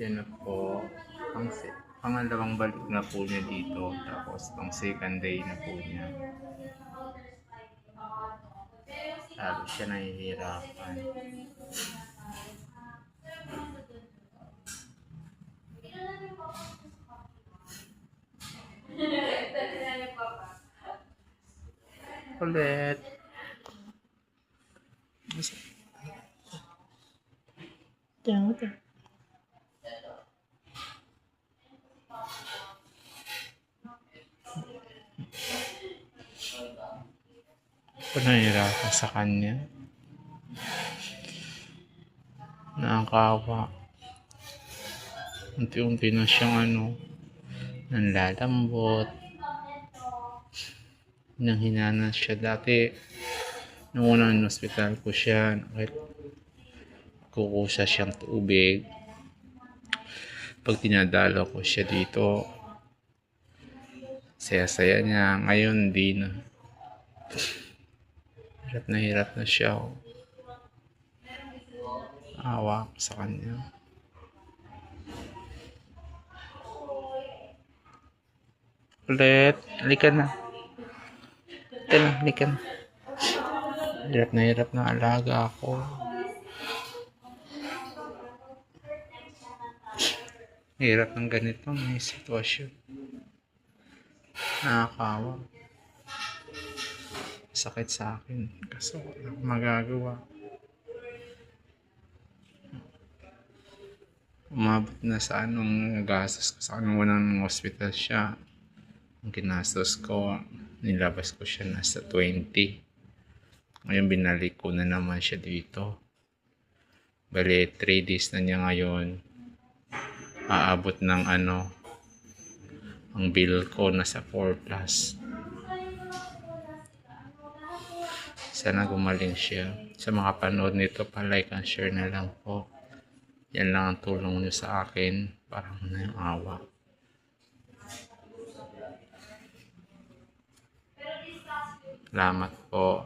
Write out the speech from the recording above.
Yan na po. Pangalawang balik na po niya dito. Tapos pang second day na po niya. Lalo siya nahihirapan. Ulit. Jangan tuh. Ako nahihirapan sa kanya. Nakakawa. Unti-unti na siyang nanlalambot. Hinang-hina siya dati. Nung unang hospital ko siya, kukusa siyang tubig. Pag tinadalo ko siya dito, saya-saya niya. Ngayon, di na. Hirap na siya. Awa ko sa kanya. Ulit. Halika na. Halika na. Hirap na alaga ako. Hirap ng ganitong sitwasyon. Nakakawa. Sakit sa akin. Kaso wala akong magagawa. Umabot na sa gastos ko sa unang hospital siya. Ang ginastos ko, nilabas ko siya nasa 20. Ngayon binalik ko na naman siya dito. Bale, 3 days na niya ngayon. Aabot ng ang bill ko nasa 4 plus. Sana gumaling siya. Sa mga panood nito, pa-like and share na lang po. Yan lang ang tulong niyo sa akin. Parang awa. Salamat po.